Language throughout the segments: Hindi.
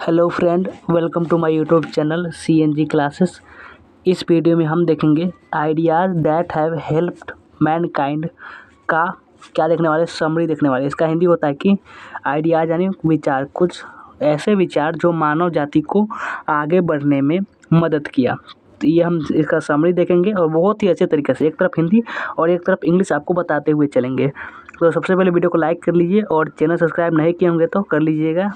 Hello friend, welcome to my YouTube channel CNG classes. इस वीडियो में हम देखेंगे ideas that have helped mankind का क्या देखने वाले, समरी देखने वाले। इसका हिंदी होता है कि आइडियाज़ यानी विचार, कुछ ऐसे विचार जो मानव जाति को आगे बढ़ने में मदद किया। तो ये हम इसका समरी देखेंगे और बहुत ही अच्छे तरीके से एक तरफ हिंदी और एक तरफ इंग्लिश आपको बताते हुए चलेंगे। तो सबसे पहले वीडियो को लाइक कर लीजिए और चैनल सब्सक्राइब नहीं किए होंगे तो कर लीजिएगा।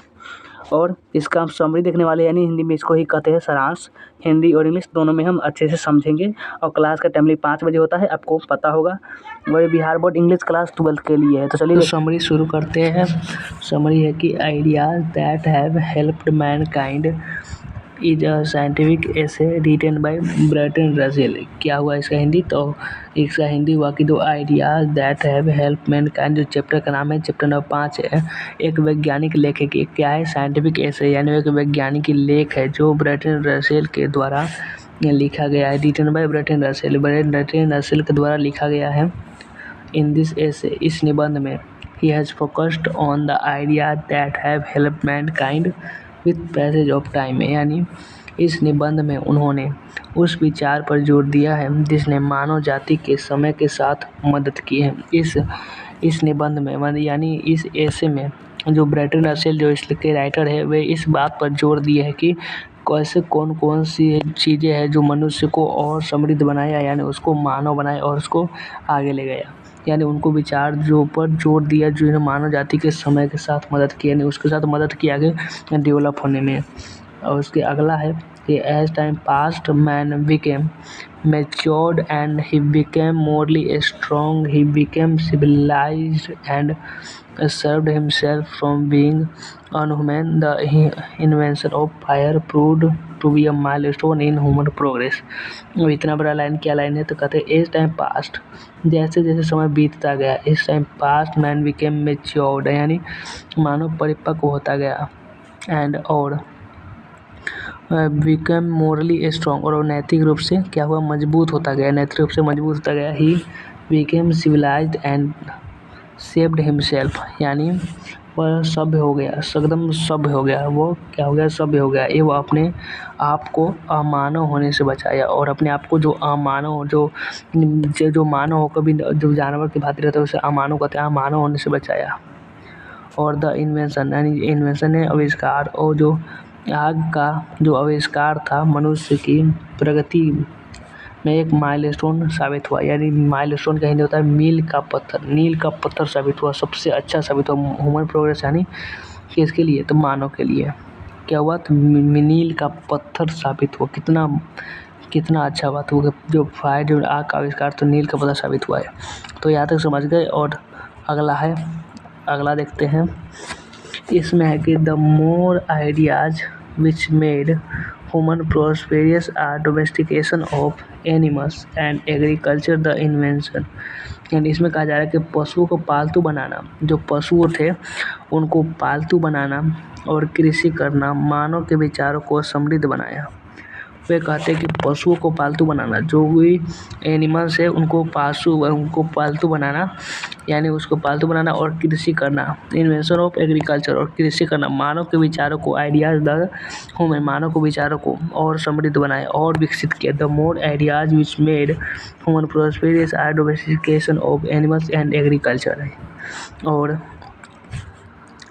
और इसका हम समरी देखने वाले यानी हिंदी में इसको ही कहते हैं सारांश। हिंदी और इंग्लिश दोनों में हम अच्छे से समझेंगे। और क्लास का टाइमली 5 बजे होता है, आपको पता होगा। और ये Bihar board English class 12th के लिए है। तो चलिए समरी शुरू करते हैं। समरी है कि ideas that have helped mankind is a scientific essay written by Bertrand Russell. क्या हुआ इसका हिंदी? तो इसका हिंदी हुआ कि दो ideas that have help Mankind, जो चैप्टर का नाम है, चैप्टर नंबर 5 है। एक वैज्ञानिक लेख है कि क्या है, साइंटिफिक एसे यानी एक वैज्ञानिक लेख है जो बर्ट्रैंड रसेल के द्वारा लिखा गया है। रिटन बाय बर्ट्रैंड रसेल के द्वारा लिखा गया है। इन दिस एसे, इस निबंध में, he has focused on the idea that have help Mankind with passage of time, यानी इस निबंध में उन्होंने उस विचार पर जोर दिया है जिसने मानव जाति के समय के साथ मदद की है। इस निबंध में यानी इस एसे में जो बर्ट्रैंड रसेल जो इसके राइटर है, वे इस बात पर जोर दिए हैं कि कैसे कौन सी चीज़ें हैं जो मनुष्य को और समृद्ध बनाया, यानी उसको मानव बनाया और उसको आगे ले गया। यानी उनको विचार जो पर जोर दिया जो मानव जाति के समय के साथ मदद की, यानी उसके साथ मदद की आगे डेवलप होने में। और उसके अगला है कि as time passed man became matured and he became morally strong, he became civilised and served himself from being unhuman. The invention of fire proved to be a milestone in human progress. अब इतना बड़ा लाइन, क्या लाइन है? तो कहते हैं एज टाइम पास्ट, जैसे जैसे समय बीतता गया, इस time passed man became matured, यानी मानव परिपक्व होता गया, एंड और बिकम मोरली स्ट्रॉन्ग, और नैतिक रूप से क्या हुआ? मजबूत होता गया, नैतिक रूप से मजबूत होता गया। He became civilised and saved himself, यानी वह सभ्य हो गया, एकदम सभ्य हो गया। वो क्या हो गया? सभ्य हो गया। ये वो अपने आप को अमानव होने से बचाया, और अपने आप को जो अमानव जो मानव हो, कभी जो जानवर की भांति रहता है उसे अमानव कहते हैं, अमानव होने से बचाया। और द इन्वेंशन, यानी इन्वेंशन है आविष्कार, और जो आग का जो आविष्कार था मनुष्य की प्रगति में एक माइलस्टोन साबित हुआ। यानी माइलस्टोन का हिंदी होता है मील का पत्थर, नील का पत्थर साबित हुआ, सबसे अच्छा साबित हुआ ह्यूमन प्रोग्रेस, यानी किसके लिए? तो मानव के लिए। क्या हुआ? तो नील का पत्थर साबित हुआ। कितना अच्छा बात हुआ, जो फायर, जो आग का आविष्कार तो नील का पत्थर साबित हुआ है। तो यहाँ तक समझ गए। और अगला देखते हैं। इसमें है कि the more ideas which made human prosperous are domestication of animals and agriculture the invention, यानी इसमें कहा जा रहा है कि पशुओं को पालतू बनाना, जो पशु थे उनको पालतू बनाना और कृषि करना मानव के विचारों को समृद्ध बनाया। वे कहते हैं कि पशुओं को पालतू बनाना, जो भी एनिमल्स है उनको पालतू बनाना, यानी उसको पालतू बनाना और कृषि करना, इन्वेंशन ऑफ एग्रीकल्चर, और कृषि करना मानव के विचारों को, आइडियाज़ द ह्यूमन, मानव को विचारों को और समृद्ध बनाया और विकसित किया। The more ideas which made human prosperous are domestication of animals and agriculture. और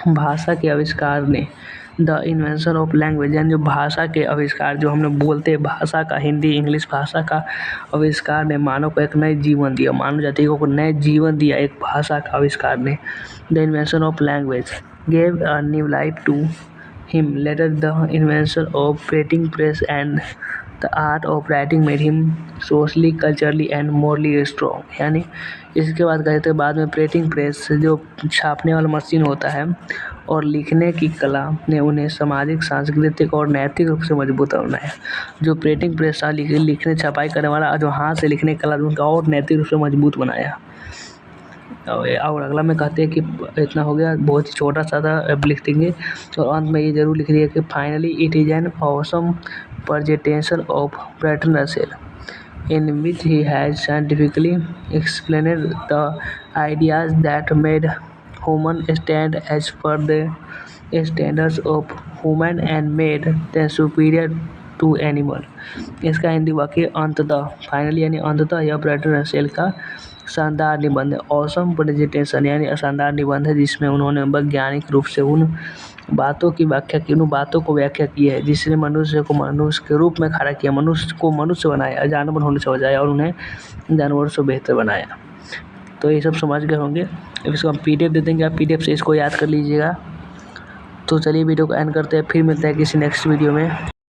भाषा के आविष्कार ने, द इन्वेंशन ऑफ लैंग्वेज, यानी जो भाषा के आविष्कार, जो हमने बोलते हैं भाषा का, हिंदी इंग्लिश भाषा का आविष्कार ने मानव को एक नए जीवन दिया, मानव जाति को नए जीवन दिया एक भाषा का आविष्कार ने। The invention of language gave a new life to him. Later the invention of printing press and the art of writing made him socially, culturally and morally strong, यानी इसके बाद कहते हैं बाद में प्रिंटिंग प्रेस, जो छापने वाला मशीन होता है, और लिखने की कला ने उन्हें सामाजिक, सांस्कृतिक और नैतिक रूप से मजबूत बनाया। जो प्रिंटिंग प्रेस था, लिखने छपाई करने वाला, जो हाथ से लिखने की कला, उनका और नैतिक रूप से मजबूत बनाया। और अगला में कहते हैं कि इतना हो गया, बहुत ही छोटा सा था, अब लिख देंगे। और अंत में ये जरूर लिख दिया कि finally it is an awesome presentation of Bertrand Russell in which he has scientifically explained the ideas that made human stand as per the standards of human and made them superior to animal. इसका हिंदी वाक्य अंततः, फाइनली यानी अंततः यह ब्रैंडन रसेल का शानदार निबंध है। ऑसम प्रेजेंटेशन यानी शानदार निबंध है जिसमें उन्होंने वैज्ञानिक रूप से उन बातों को व्याख्या की है जिसने मनुष्य को मनुष्य के रूप में खड़ा किया, मनुष्य को मनुष्य बनाया, जानवर होने से बचाया और उन्हें जानवरों से बेहतर बनाया। तो ये सब समझ गए होंगे। अब इसको हम PDF दे देंगे, आप PDF से इसको याद कर लीजिएगा। तो चलिए वीडियो को एंड करते हैं, फिर मिलते हैं किसी नेक्स्ट वीडियो में।